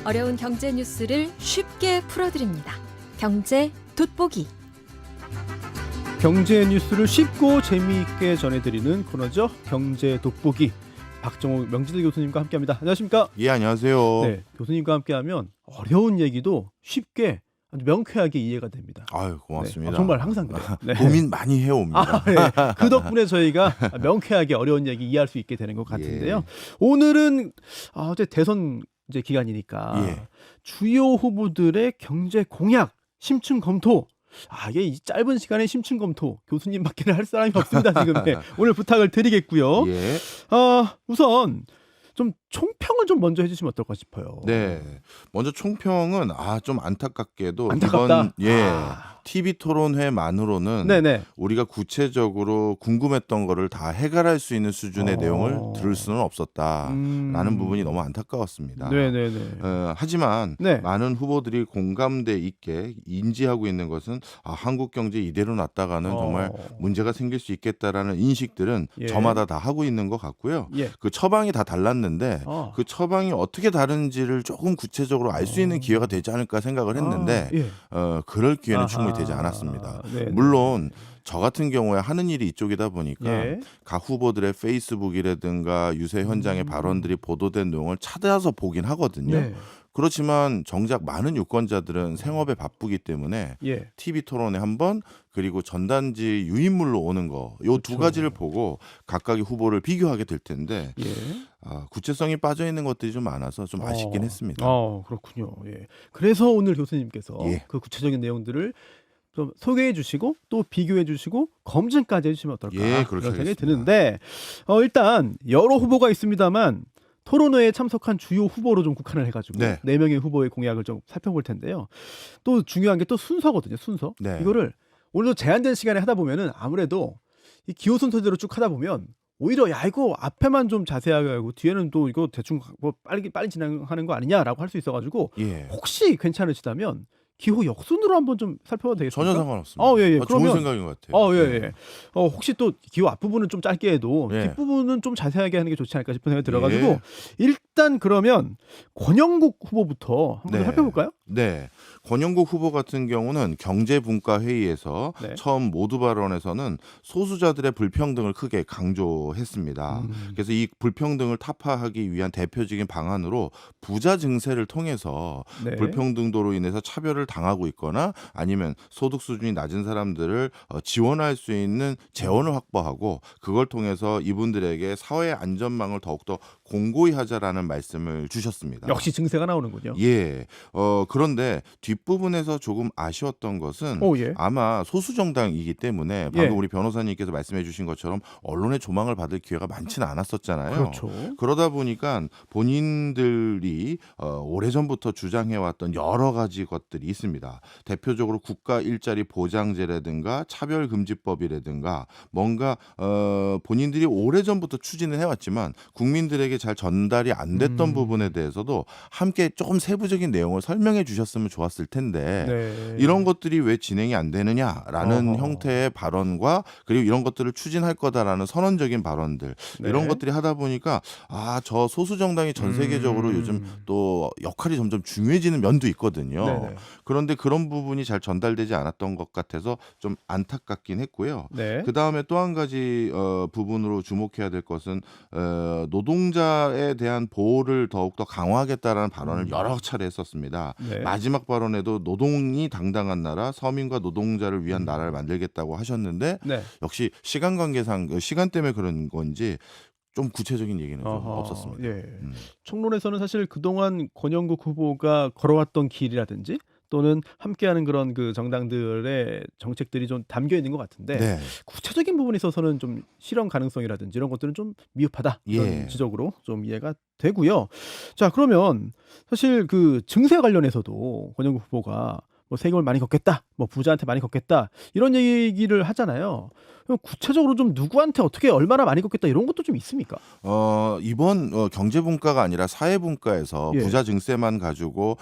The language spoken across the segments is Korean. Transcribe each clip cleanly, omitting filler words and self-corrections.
어려운 경제 뉴스를 쉽게 풀어드립니다. 경제 돋보기. 경제 뉴스를 쉽고 재미있게 전해드리는 코너죠. 경제 돋보기. 박정호 명지대 교수님과 함께합니다. 안녕하십니까? 예, 안녕하세요. 네, 교수님과 함께하면 어려운 얘기도 쉽게 아주 명쾌하게 이해가 됩니다. 아유, 고맙습니다. 네, 정말 항상 그래요. 네. 고민 많이 해옵니다. 네. 그 덕분에 저희가 명쾌하게 어려운 얘기 이해할 수 있게 되는 것 같은데요. 예. 오늘은 어제 대선 이제 기간이니까 예. 주요 후보들의 경제 공약 심층 검토. 이게 이 짧은 시간에 심층 검토 교수님밖에 할 사람이 없습니다. 지금 네, 오늘 부탁을 드리겠고요. 예. 우선 좀 총평을 좀 먼저 해주시면 어떨까 싶어요. 네. 먼저 총평은 좀 안타깝게도 안타깝다. 이번 TV 토론회만으로는 네네. 우리가 구체적으로 궁금했던 거를 다 해결할 수 있는 수준의 내용을 들을 수는 없었다라는 부분이 너무 안타까웠습니다. 네네네. 하지만 네. 많은 후보들이 공감대 있게 인지하고 있는 것은 한국 경제 이대로 놨다가는 정말 문제가 생길 수 있겠다라는 인식들은 예. 저마다 다 하고 있는 것 같고요. 예. 그 처방이 다 달랐는데 그 처방이 어떻게 다른지를 조금 구체적으로 알 수 있는 기회가 되지 않을까 생각을 했는데 예. 그럴 기회는 충분히 되지 않았습니다. 네네. 물론 저 같은 경우에 하는 일이 이쪽이다 보니까 예. 각 후보들의 페이스북이라든가 유세 현장의 발언들이 보도된 내용을 찾아서 보긴 하거든요. 네. 그렇지만 정작 많은 유권자들은 생업에 바쁘기 때문에 예. TV 토론에 한 번 그리고 전단지 유인물로 오는 거 요 두 가지를 보고 각각의 후보를 비교하게 될 텐데 예. 구체성이 빠져 있는 것들이 좀 많아서 좀 아쉽긴 했습니다. 그렇군요. 예. 그래서 오늘 교수님께서 예. 그 구체적인 내용들을 좀 소개해 주시고 또 비교해 주시고 검증까지 해주시면 어떨까 예, 그런 그렇게 생각이 하겠습니다. 드는데 일단 여러 후보가 있습니다만 토론회에 참석한 주요 후보로 좀 국한을 해가지고 네. 4명의 후보의 공약을 좀 살펴볼 텐데요. 또 중요한 게 또 순서거든요. 순서. 네. 이거를 오늘도 제한된 시간에 하다 보면은 아무래도 이 기호 순서대로 쭉 하다 보면 오히려 이거 앞에만 좀 자세하게 하고 뒤에는 또 이거 대충 뭐 빨리 진행하는 거 아니냐라고 할 수 있어가지고 예. 혹시 괜찮으시다면 기호 역순으로 한번 좀 살펴봐도 되겠습니까? 전혀 상관없습니다. 예. 좋은 그러면 생각인 것 같아요. 예. 혹시 또 기호 앞부분은 좀 짧게 해도 예. 뒷부분은 좀 자세하게 하는 게 좋지 않을까 싶은 생각이 들어가지고 예. 일단 그러면 권영국 후보부터 한번 네. 살펴볼까요? 네. 권영국 후보 같은 경우는 경제분과회의에서 네. 처음 모두 발언에서는 소수자들의 불평등을 크게 강조했습니다. 그래서 이 불평등을 타파하기 위한 대표적인 방안으로 부자 증세를 통해서 네. 불평등도로 인해서 차별을 당하고 있거나 아니면 소득 수준이 낮은 사람들을 지원할 수 있는 재원을 확보하고 그걸 통해서 이분들에게 사회 안전망을 더욱더 공고히 하자라는 말씀을 주셨습니다. 역시 증세가 나오는군요. 예. 그런데 뒷부분에서 조금 아쉬웠던 것은 예. 아마 소수 정당이기 때문에 방금 예. 우리 변호사님께서 말씀해 주신 것처럼 언론의 조망을 받을 기회가 많지는 않았었잖아요. 그렇죠. 그러다 보니까 본인들이 오래전부터 주장해왔던 여러 가지 것들이 있습니다. 대표적으로 국가 일자리 보장제라든가 차별금지법이라든가 뭔가 본인들이 오래전부터 추진을 해왔지만 국민들에게 잘 전달이 안 됐던 부분에 대해서도 함께 조금 세부적인 내용을 설명해 주셨으면 좋았을 텐데 네. 이런 것들이 왜 진행이 안 되느냐라는 형태의 발언과 그리고 이런 것들을 추진할 거다라는 선언적인 발언들 네. 이런 것들이 하다 보니까 저 소수 정당이 전 세계적으로 요즘 또 역할이 점점 중요해지는 면도 있거든요. 네네. 그런데 그런 부분이 잘 전달되지 않았던 것 같아서 좀 안타깝긴 했고요. 네. 그 다음에 또 한 가지 부분으로 주목해야 될 것은 노동자에 대한 보호를 더욱더 강화하겠다라는 발언을 여러 차례 했었습니다. 네. 마지막 발언에도 노동이 당당한 나라, 서민과 노동자를 위한 나라를 만들겠다고 하셨는데 네. 역시 시간 관계상 시간 때문에 그런 건지 좀 구체적인 얘기는 좀 없었습니다. 예. 총론에서는 사실 그동안 권영국 후보가 걸어왔던 길이라든지 또는 함께하는 그런 그 정당들의 정책들이 좀 담겨 있는 것 같은데 네. 구체적인 부분에 있어서는 좀 실현 가능성이라든지 이런 것들은 좀 미흡하다 이런 예. 지적으로 좀 이해가 되고요. 자, 그러면 사실 그 증세 관련해서도 권영국 후보가 뭐 세금을 많이 걷겠다, 뭐 부자한테 많이 걷겠다 이런 얘기를 하잖아요. 그럼 구체적으로 좀 누구한테 어떻게 얼마나 많이 걷겠다 이런 것도 좀 있습니까? 이번 경제분과가 아니라 사회분과에서 예. 부자 증세만 가지고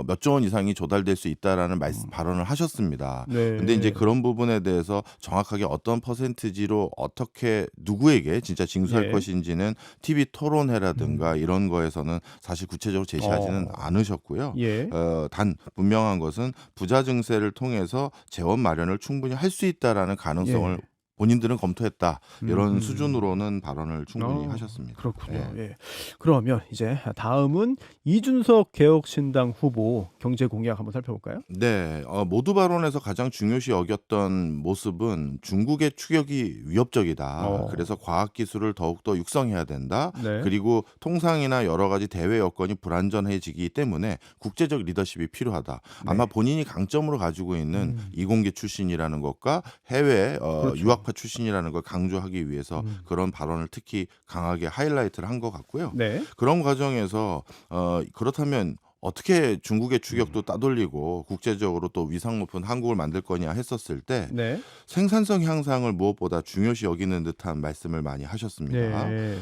몇 조 원 이상이 조달될 수 있다라는 발언을 하셨습니다. 네. 근데 이제 그런 부분에 대해서 정확하게 어떤 퍼센티지로 어떻게 누구에게 진짜 징수할 예. 것인지는 TV 토론회라든가 이런 거에서는 사실 구체적으로 제시하지는 않으셨고요. 예. 단 분명한 것은 부자 증세를 통해서 재원 마련을 충분히 할 수 있다라는 가능성을 예. 본인들은 검토했다. 이런 음. 수준으로는 발언을 충분히 아, 하셨습니다. 그렇군요. 예. 예. 그러면 이제 다음은 이준석 개혁신당 후보 경제 공약 한번 살펴볼까요? 네, 모두 발언에서 가장 중요시 여겼던 모습은 중국의 추격이 위협적이다. 그래서 과학기술을 더욱더 육성해야 된다. 네. 그리고 통상이나 여러 가지 대외 여건이 불안전해지기 때문에 국제적 리더십이 필요하다. 아마 네. 본인이 강점으로 가지고 있는 이공계 출신이라는 것과 해외 그렇죠. 유학파 출신이라는 걸 강조하기 위해서 그런 발언을 특히 강하게 하이라이트를 한 것 같고요. 네. 그런 과정에서 그렇다면 어떻게 중국의 추격도 따돌리고 국제적으로 또 위상 높은 한국을 만들 거냐 했었을 때 네. 생산성 향상을 무엇보다 중요시 여기는 듯한 말씀을 많이 하셨습니다. 네.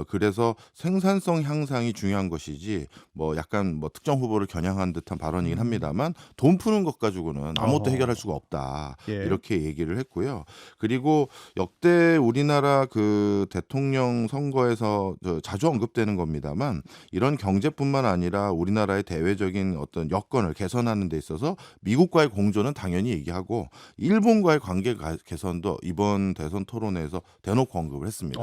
그래서 생산성 향상이 중요한 것이지 뭐 약간 뭐 특정 후보를 겨냥한 듯한 발언이긴 합니다만 돈 푸는 것 가지고는 아무것도 해결할 수가 없다. 예. 이렇게 얘기를 했고요. 그리고 역대 우리나라 그 대통령 선거에서 자주 언급되는 겁니다만 이런 경제뿐만 아니라 우리나라의 대외적인 어떤 여건을 개선하는 데 있어서 미국과의 공조는 당연히 얘기하고 일본과의 관계 개선도 이번 대선 토론회에서 대놓고 언급을 했습니다.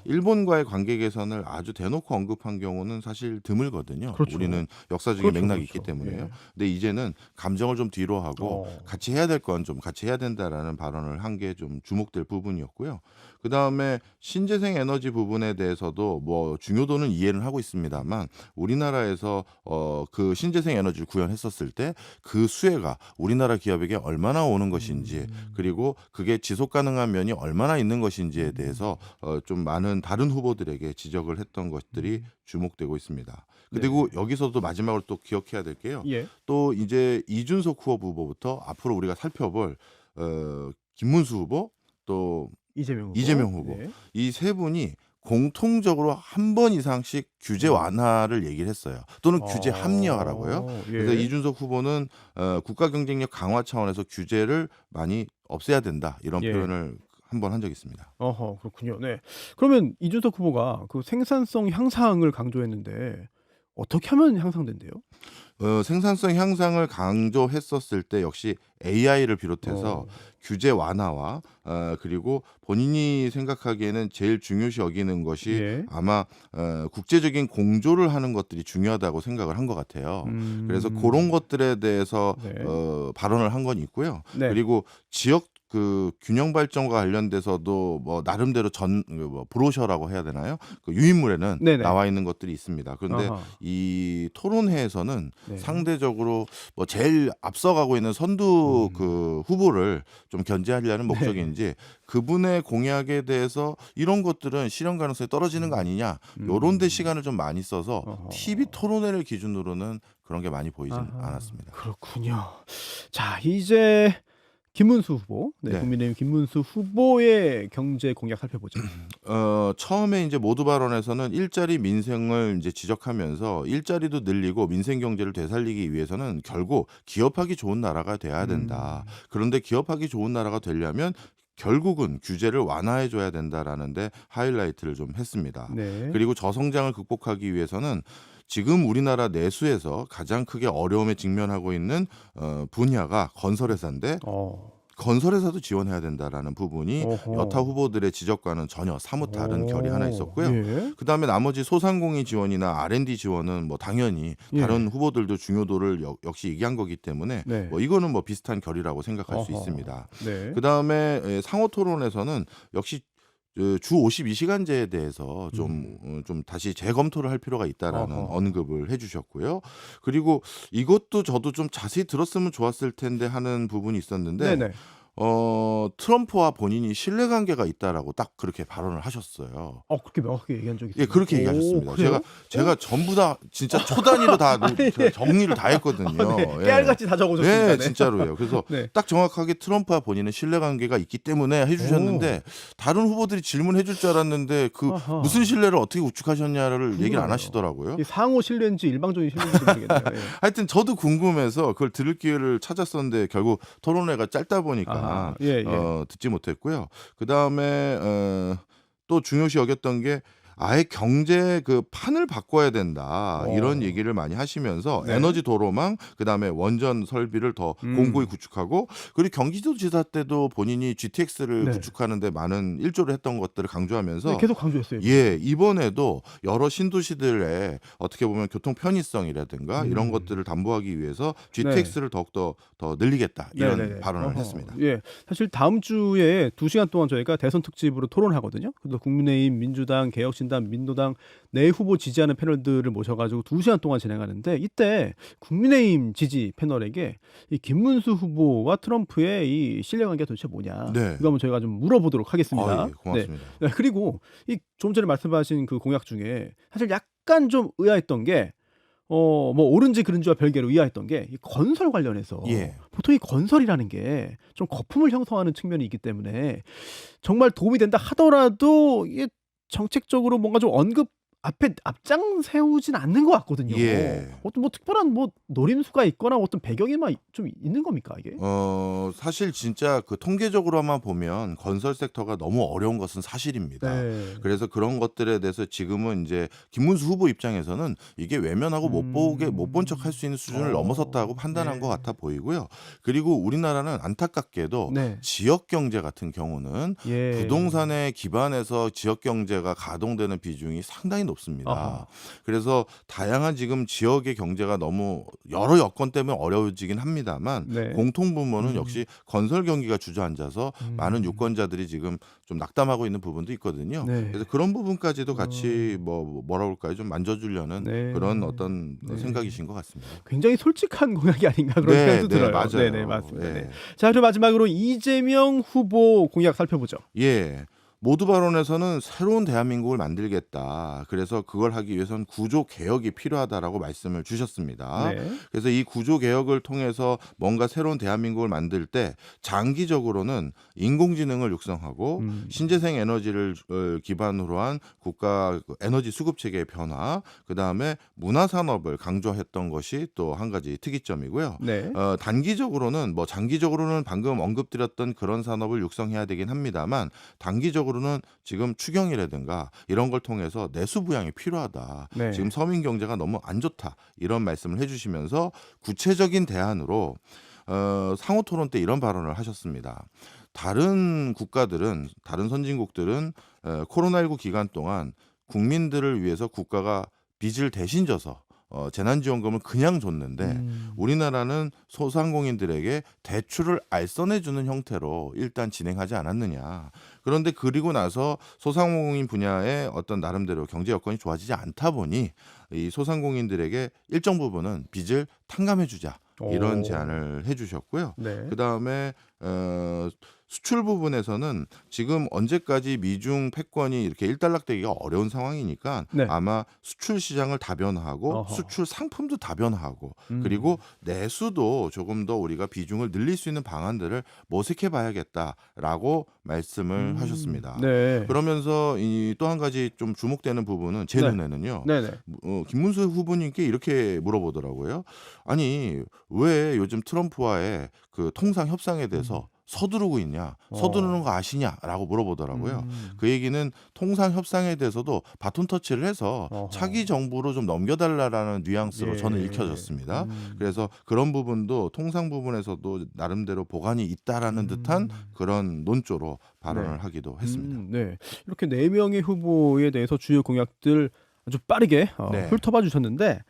일본과의 관계 개선을 아주 대놓고 언급한 경우는 사실 드물거든요. 그렇죠. 우리는 역사적인 그렇죠, 맥락이 그렇죠. 있기 때문에요. 예. 근데 이제는 감정을 좀 뒤로 하고 같이 해야 될 건 좀 같이 해야 된다라는 발언을 한 게 좀 주목될 부분이었고요. 그다음에 신재생 에너지 부분에 대해서도 뭐 중요도는 이해는 하고 있습니다만 우리나라에서 그 신재생 에너지를 구현했었을 때 그 수혜가 우리나라 기업에게 얼마나 오는 것인지 그리고 그게 지속 가능한 면이 얼마나 있는 것인지에 대해서 좀 많은 다른 후보들에게 지적을 했던 것들이 주목되고 있습니다. 그리고 여기서도 마지막으로 또 기억해야 될 게요. 예. 또 이제 이준석 후보부터 앞으로 우리가 살펴볼 김문수 후보 또 이재명 후보 네. 이 세 분이 공통적으로 한 번 이상씩 규제 완화를 얘기를 했어요. 또는 규제 합리화라고요. 예. 그래서 이준석 후보는 국가 경쟁력 강화 차원에서 규제를 많이 없애야 된다 이런 예. 표현을 한 번 한 적이 있습니다. 그렇군요. 네. 그러면 이준석 후보가 그 생산성 향상을 강조했는데 어떻게 하면 향상된대요? 생산성 향상을 강조했었을 때 역시 AI를 비롯해서 규제 완화와 그리고 본인이 생각하기에는 제일 중요시 여기는 것이 예. 아마 국제적인 공조를 하는 것들이 중요하다고 생각을 한 것 같아요. 그래서 그런 것들에 대해서 네. 발언을 한 건 있고요. 네. 그리고 지역 그 균형 발전과 관련돼서도 뭐 나름대로 브로셔라고 해야 되나요? 그 유인물에는 네네. 나와 있는 것들이 있습니다. 그런데 아하. 이 토론회에서는 네. 상대적으로 뭐 제일 앞서가고 있는 선두 그 후보를 좀 견제하려는 목적인지 그분의 공약에 대해서 이런 것들은 실현 가능성이 떨어지는 거 아니냐 요런 데 시간을 좀 많이 써서 어허. TV 토론회를 기준으로는 그런 게 많이 보이진 아하. 않았습니다. 그렇군요. 자, 이제 김문수 후보, 네. 국민의힘 김문수 후보의 경제 공약 살펴보죠. 처음에 이제 모두 발언에서는 일자리 민생을 이제 지적하면서 일자리도 늘리고 민생 경제를 되살리기 위해서는 결국 기업하기 좋은 나라가 돼야 된다. 그런데 기업하기 좋은 나라가 되려면 결국은 규제를 완화해 줘야 된다라는데 하이라이트를 좀 했습니다. 네. 그리고 저성장을 극복하기 위해서는 지금 우리나라 내수에서 가장 크게 어려움에 직면하고 있는 분야가 건설회사인데 건설회사도 지원해야 된다라는 부분이 어허. 여타 후보들의 지적과는 전혀 사뭇 다른 결이 하나 있었고요. 예. 그다음에 나머지 소상공인 지원이나 R&D 지원은 뭐 당연히 예. 다른 후보들도 중요도를 역시 얘기한 거기 때문에 네. 뭐 이거는 뭐 비슷한 결이라고 생각할 수 어허. 있습니다. 네. 그다음에 상호 토론에서는 역시 주 52시간제에 대해서 좀 다시 재검토를 할 필요가 있다라는 어허. 언급을 해주셨고요. 그리고 이것도 저도 좀 자세히 들었으면 좋았을 텐데 하는 부분이 있었는데 네네. 트럼프와 본인이 신뢰관계가 있다라고 딱 그렇게 발언을 하셨어요. 그렇게 명확하게 얘기한 적이 예, 있어요? 그렇게 오, 얘기하셨습니다. 그래요? 제가 전부 다 진짜 초 단위로 다 제가 정리를 다 했거든요. 네, 예. 깨알같이 다 적어줬습니다. 네, 네. 진짜로요. 그래서 네. 딱 정확하게 트럼프와 본인은 신뢰관계가 있기 때문에 해주셨는데 다른 후보들이 질문해 줄 줄 알았는데 그 아하. 무슨 신뢰를 어떻게 구축하셨냐를 얘기를 안 궁금하네요. 하시더라고요. 이 상호 신뢰인지 일방적인 신뢰인지 모르겠네요. 예. 하여튼 저도 궁금해서 그걸 들을 기회를 찾았었는데 결국 토론회가 짧다 보니까 아하. 예, 예. 듣지 못했고요. 그다음에 또 중요시 여겼던 게 아예 경제 그 판을 바꿔야 된다 이런 얘기를 많이 하시면서 네. 에너지 도로망 그다음에 원전 설비를 더 공고히 구축하고 그리고 경기도지사 때도 본인이 GTX를 네. 구축하는데 많은 일조를 했던 것들을 강조하면서 네, 계속 강조했어요. 예, 이번에도 여러 신도시들의 어떻게 보면 교통 편의성이라든가 이런 것들을 담보하기 위해서 GTX를 더욱더 더 늘리겠다 이런 네네네. 발언을 어허. 했습니다. 예, 사실 다음 주에 2시간 동안 저희가 대선 특집으로 토론하거든요. 그래서 국민의힘, 민주당, 개혁신당, 민노당 네 후보 지지하는 패널들을 모셔가지고 2시간 동안 진행하는데 이때 국민의힘 지지 패널에게 이 김문수 후보와 트럼프의 이 신뢰관계가 도대체 뭐냐? 네. 이거 한번 저희가 좀 물어보도록 하겠습니다. 아, 예, 고맙습니다. 네, 그리고 이 좀 전에 말씀하신 그 공약 중에 사실 약간 좀 의아했던 게 뭐 옳은지 그른지와 별개로 의아했던 게 이 건설 관련해서 예. 보통 이 건설이라는 게 좀 거품을 형성하는 측면이 있기 때문에 정말 도움이 된다 하더라도 이게 정책적으로 뭔가 좀 앞장 세우진 않는 것 같거든요. 예. 어떤 뭐 특별한 뭐 노림수가 있거나 어떤 배경이 막 좀 있는 겁니까 이게? 사실 진짜 그 통계적으로만 보면 건설 섹터가 너무 어려운 것은 사실입니다. 네. 그래서 그런 것들에 대해서 지금은 이제 김문수 후보 입장에서는 이게 외면하고 못 본 척 할 수 있는 수준을 넘어섰다고 판단한 네. 것 같아 보이고요. 그리고 우리나라는 안타깝게도 네. 지역 경제 같은 경우는 예. 부동산에 기반해서 지역 경제가 가동되는 비중이 상당히 높습니다. 아하. 그래서 다양한 지금 지역의 경제가 너무 여러 여건 때문에 어려워지긴 합니다만 네. 공통분모는 역시 건설 경기가 주저앉아서 많은 유권자들이 지금 좀 낙담하고 있는 부분도 있거든요. 네. 그래서 그런 부분까지도 같이 뭐라 그럴까요? 좀 만져주려는 네. 그런 어떤 네. 생각이신 것 같습니다. 굉장히 솔직한 공약이 아닌가 그런 네, 생각도 네, 들어요. 맞아요. 네네, 맞습니다. 예. 네. 자, 그리고 마지막으로 이재명 후보 공약 살펴보죠. 예. 모두 발언에서는 새로운 대한민국을 만들겠다. 그래서 그걸 하기 위해선 구조 개혁이 필요하다라고 말씀을 주셨습니다. 네. 그래서 이 구조 개혁을 통해서 뭔가 새로운 대한민국을 만들 때 장기적으로는 인공지능을 육성하고 신재생 에너지를 기반으로 한 국가 에너지 수급 체계의 변화, 그다음에 문화 산업을 강조했던 것이 또 한 가지 특이점이고요. 네. 단기적으로는 뭐 장기적으로는 방금 언급드렸던 그런 산업을 육성해야 되긴 합니다만 단기적으로는 지금 추경이라든가 이런 걸 통해서 내수 부양이 필요하다. 네. 지금 서민 경제가 너무 안 좋다. 이런 말씀을 해주시면서 구체적인 대안으로 상호 토론 때 이런 발언을 하셨습니다. 다른 국가들은 다른 선진국들은 코로나19 기간 동안 국민들을 위해서 국가가 빚을 대신 져서 재난지원금을 그냥 줬는데 우리나라는 소상공인들에게 대출을 알선해주는 형태로 일단 진행하지 않았느냐. 그런데 그리고 나서 소상공인 분야의 어떤 나름대로 경제 여건이 좋아지지 않다 보니 이 소상공인들에게 일정 부분은 빚을 탕감해주자. 이런 오. 제안을 해주셨고요. 네. 그다음에 수출 부분에서는 지금 언제까지 미중 패권이 이렇게 일단락되기가 어려운 상황이니까 네. 아마 수출 시장을 다변화하고 어허. 수출 상품도 다변화하고 그리고 내수도 조금 더 우리가 비중을 늘릴 수 있는 방안들을 모색해 봐야겠다라고 말씀을 하셨습니다. 네. 그러면서 또 한 가지 좀 주목되는 부분은 제 네. 눈에는요. 네네. 김문수 후보님께 이렇게 물어보더라고요. 아니 왜 요즘 트럼프와의 그 통상 협상에 대해서 서두르고 있냐, 서두르는 거 아시냐라고 물어보더라고요. 그 얘기는 통상 협상에 대해서도 바톤 터치를 해서 어허. 차기 정부로 좀 넘겨달라라는 뉘앙스로 예. 저는 읽혀졌습니다. 그래서 그런 부분도 통상 부분에서도 나름대로 보관이 있다라는 듯한 그런 논조로 발언을 네. 하기도 했습니다. 네. 이렇게 네 명의 후보에 대해서 주요 공약들 아주 빠르게 네. 훑어봐 주셨는데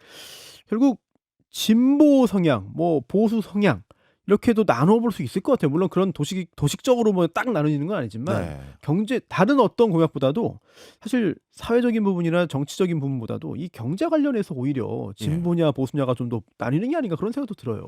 결국 진보 성향, 뭐 보수 성향 이렇게도 나눠볼 수 있을 것 같아요. 물론 그런 도식적으로 뭐 딱 나누는 건 아니지만 네. 경제 다른 어떤 공약보다도 사실 사회적인 부분이나 정치적인 부분보다도 이 경제 관련해서 오히려 예. 진보냐 보수냐가 좀 더 나뉘는 게 아닌가 그런 생각도 들어요.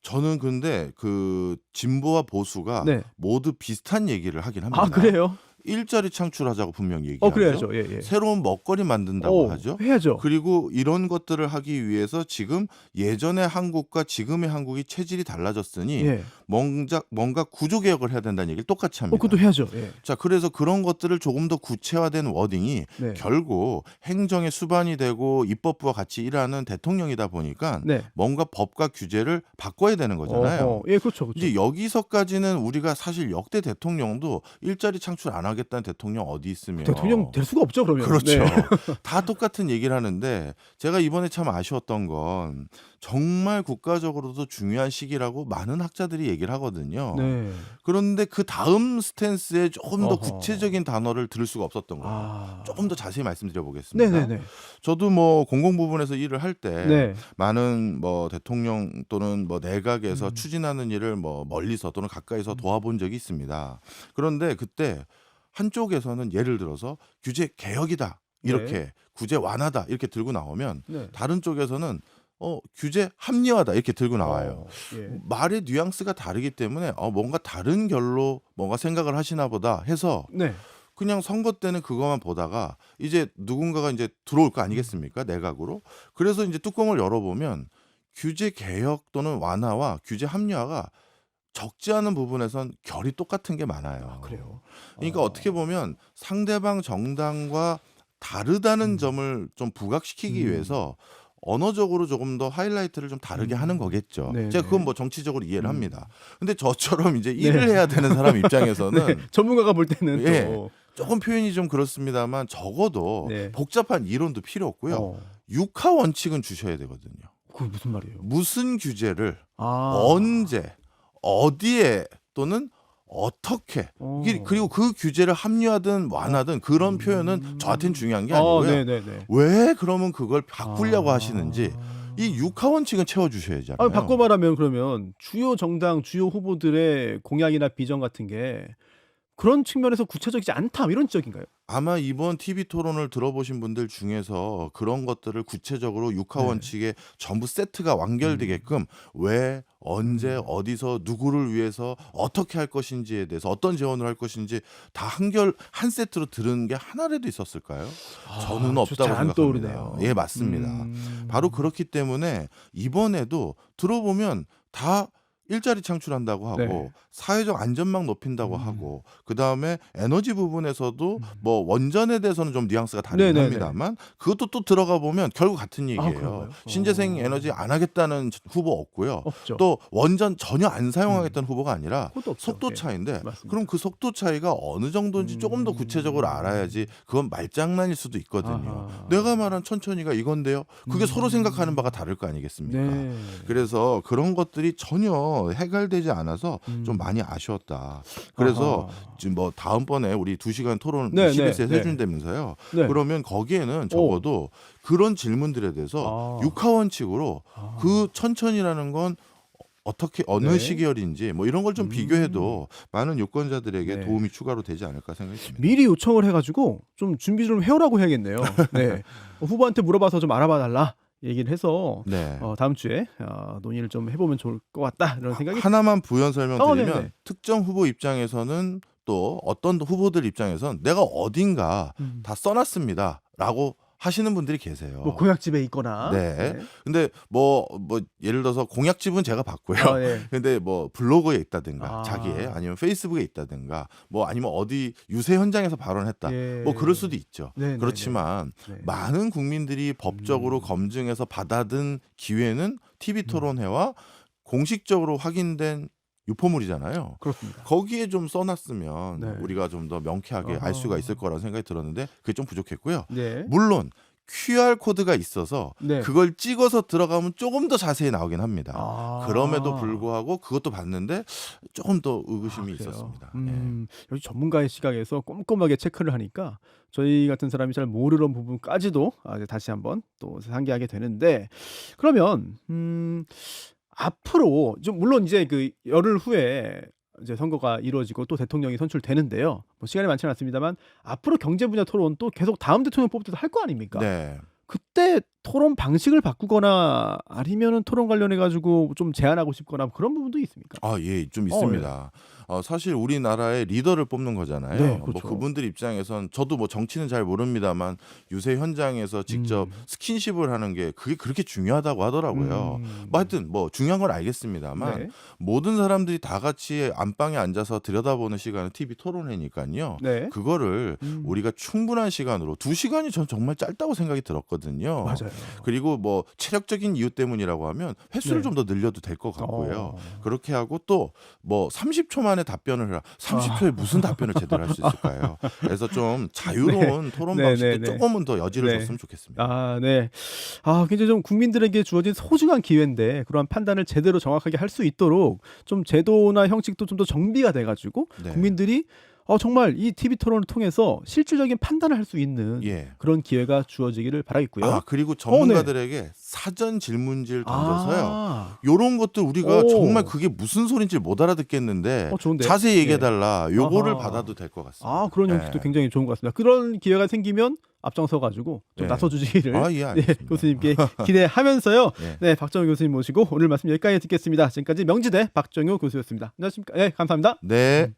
저는 근데 그 진보와 보수가 네. 모두 비슷한 얘기를 하긴 아 합니다. 그래요? 일자리 창출하자고 분명히 얘기하죠. 그래야죠. 예, 예. 새로운 먹거리 만든다고 하죠. 해야죠. 그리고 이런 것들을 하기 위해서 지금 예전의 한국과 지금의 한국이 체질이 달라졌으니 예. 뭔가 구조 개혁을 해야 된다는 얘기를 똑같이 합니다. 그것도 해야죠. 예. 자, 그래서 그런 것들을 조금 더 구체화된 워딩이 네. 결국 행정의 수반이 되고 입법부와 같이 일하는 대통령이다 보니까 네. 뭔가 법과 규제를 바꿔야 되는 거잖아요. 예, 그렇죠. 그렇죠. 이제 여기서까지는 우리가 사실 역대 대통령도 일자리 창출 안 하겠다는 대통령 어디 있으며 대통령 될 수가 없죠, 그러면. 그렇죠. 네. 다 똑같은 얘기를 하는데 제가 이번에 참 아쉬웠던 건 정말 국가적으로도 중요한 시기라고 많은 학자들이 얘기를 하거든요. 네. 그런데 그 다음 스탠스에 조금 더 어허. 구체적인 단어를 들을 수가 없었던 거예요. 아. 조금 더 자세히 말씀드려 보겠습니다. 네네네. 저도 뭐 공공 부분에서 일을 할 때 네. 많은 뭐 대통령 또는 뭐 내각에서 음. 추진하는 일을 뭐 멀리서 또는 가까이서 도와본 적이 있습니다. 그런데 그때 한쪽에서는 예를 들어서 규제 개혁이다 이렇게 규제 완화다 이렇게 들고 나오면 네. 다른 쪽에서는 규제 합리화다 이렇게 들고 나와요. 예. 말의 뉘앙스가 다르기 때문에 뭔가 다른 결로 뭔가 생각을 하시나 보다 해서 네. 그냥 선거 때는 그것만 보다가 이제 누군가가 이제 들어올 거 아니겠습니까? 내각으로. 그래서 이제 뚜껑을 열어보면 규제 개혁 또는 완화와 규제 합리화가 적지 않은 부분에선 결이 똑같은 게 많아요. 그래요. 그러니까 어떻게 보면 상대방 정당과 다르다는 점을 좀 부각시키기 위해서 언어적으로 조금 더 하이라이트를 좀 다르게 하는 거겠죠. 네, 제가 그건 네. 뭐 정치적으로 이해를 합니다. 근데 저처럼 이제 일을 해야 되는 사람 네. 입장에서는 전문가가 볼 때는 예. 또 조금 표현이 좀 그렇습니다만 적어도 네. 복잡한 이론도 필요 없고요. 어. 육하 원칙은 주셔야 되거든요. 그게 무슨 말이에요? 무슨 규제를 아. 언제 어디에 또는 어떻게 그리고 그 규제를 합리화든 완화든 그런 표현은 저한테는 중요한 게 아니고요. 네네네. 왜 그러면 그걸 바꾸려고 하시는지 이 육하 원칙은 채워주셔야잖아요. 아니, 바꿔 말하면 그러면 주요 정당, 주요 후보들의 공약이나 비전 같은 게 그런 측면에서 구체적이지 않다 이런 지적인가요? 아마 이번 TV 토론을 들어보신 분들 중에서 그런 것들을 구체적으로 육하 네. 원칙에 전부 세트가 완결되게끔 왜 언제 어디서 누구를 위해서 어떻게 할 것인지에 대해서 어떤 재원을 할 것인지 다 한 세트로 들은 게 하나라도 있었을까요? 저는 없다고 잘안 생각합니다. 떠오르네요. 예, 맞습니다. 바로 그렇기 때문에 이번에도 들어보면 다 일자리 창출한다고 하고 네. 사회적 안전망 높인다고 하고 그다음에 에너지 부분에서도 뭐 원전에 대해서는 좀 뉘앙스가 다르긴 네네네. 합니다만 그것도 또 들어가 보면 결국 같은 얘기예요. 그런가요? 신재생 에너지 안 하겠다는 후보 없고요. 없죠. 또 원전 전혀 안 사용하겠다는 후보가 아니라 그것도 없죠. 속도 예. 차이인데 맞습니다. 그럼 그 속도 차이가 어느 정도인지 조금 더 구체적으로 알아야지 그건 말장난일 수도 있거든요. 아하. 내가 말한 천천히가 이건데요. 그게 서로 생각하는 바가 다를 거 아니겠습니까? 네. 그래서 그런 것들이 전혀 해결되지 않아서 좀 많이 아쉬웠다. 그래서 아하. 지금 뭐 다음번에 우리 2시간 토론 네, CBS에서 네, 해준다면서요. 네. 그러면 거기에는 적어도 그런 질문들에 대해서 아. 육하 원칙으로 그 천천히라는 건 어떻게 어느 네. 시기열인지 뭐 이런 걸 좀 비교해도 많은 유권자들에게 네. 도움이 추가로 되지 않을까 생각이 듭니다. 미리 요청을 해가지고 좀 준비 좀 해오라고 해야겠네요. 네. 후보한테 물어봐서 좀 알아봐 달라 얘기를 해서 네. 다음 주에 논의를 좀 해보면 좋을 것 같다 이런 생각이. 하나만 부연 설명드리면 네네. 특정 후보 입장에서는 또 어떤 후보들 입장에선 내가 어딘가 다 써놨습니다라고 하시는 분들이 계세요. 뭐 공약집에 있거나. 네. 근데 뭐 예를 들어서 공약집은 제가 봤고요. 네. 근데 뭐 블로그에 있다든가 아. 자기의 아니면 페이스북에 있다든가 뭐 아니면 어디 유세 현장에서 발언했다. 예. 뭐 그럴 수도 있죠. 네네네. 그렇지만 네. 많은 국민들이 법적으로 검증해서 받아든 기회는 TV 토론회와 공식적으로 확인된 유포물이잖아요. 그렇습니다. 거기에 좀 써놨으면 네. 우리가 좀 더 명쾌하게 알 수가 있을 거라는 생각이 들었는데 그게 좀 부족했고요. 네. 물론 QR 코드가 있어서 네. 그걸 찍어서 들어가면 조금 더 자세히 나오긴 합니다. 아. 그럼에도 불구하고 그것도 봤는데 조금 더 의구심이 그래요? 있었습니다. 여기 전문가의 시각에서 꼼꼼하게 체크를 하니까 저희 같은 사람이 잘 모르는 부분까지도 이제 다시 한번 또 상기하게 되는데 그러면 앞으로 좀 물론 이제 그 열흘 후에 이제 선거가 이루어지고 또 대통령이 선출되는데요. 뭐 시간이 많지는 않습니다만 앞으로 경제 분야 토론 또 계속 다음 대통령 뽑을 때도 할 거 아닙니까? 네. 그때 토론 방식을 바꾸거나 아니면은 토론 관련해 가지고 좀 제안하고 싶거나 그런 부분도 있습니까? 아, 예, 좀 있습니다. 사실 우리나라의 리더를 뽑는 거잖아요. 네, 뭐 그렇죠. 그분들 입장에선 저도 뭐 정치는 잘 모릅니다만 유세 현장에서 직접 스킨십을 하는 게 그게 그렇게 중요하다고 하더라고요. 뭐 하여튼 뭐 중요한 건 알겠습니다만 네. 모든 사람들이 다 같이 안방에 앉아서 들여다보는 시간은 TV 토론회니까요. 네. 그거를 우리가 충분한 시간으로 2시간이 전 정말 짧다고 생각이 들었거든요. 맞아요. 그리고 뭐 체력적인 이유 때문이라고 하면 횟수를 네. 좀 더 늘려도 될 것 같고요. 어. 그렇게 하고 또 뭐 30초 만에 답변을 해라. 30초에 무슨 답변을 제대로 할 수 있을까요? 그래서 좀 자유로운 토론 네, 방식도 네, 네. 조금은 더 여지를 네. 줬으면 좋겠습니다. 아, 네. 굉장히 좀 국민들에게 주어진 소중한 기회인데 그러한 판단을 제대로 정확하게 할 수 있도록 좀 제도나 형식도 좀 더 정비가 돼 가지고 네. 국민들이 정말 이 TV 토론을 통해서 실질적인 판단을 할 수 있는 예. 그런 기회가 주어지기를 바라겠고요. 그리고 전문가들에게 사전 질문지를 던져서요. 아, 요런 것들 우리가 오. 정말 그게 무슨 소린지 못 알아듣겠는데 좋은데. 자세히 얘기해달라. 요거를 아하. 받아도 될 것 같습니다. 그런 형식도 예. 굉장히 좋은 것 같습니다. 그런 기회가 생기면 앞장서 가지고 좀 네. 나서주시기를 예, 알겠습니다. 교수님께 기대하면서요. 예. 네, 박정우 교수님 모시고 오늘 말씀 여기까지 듣겠습니다. 지금까지 명지대 박정우 교수였습니다. 안녕하십니까? 네, 감사합니다. 네.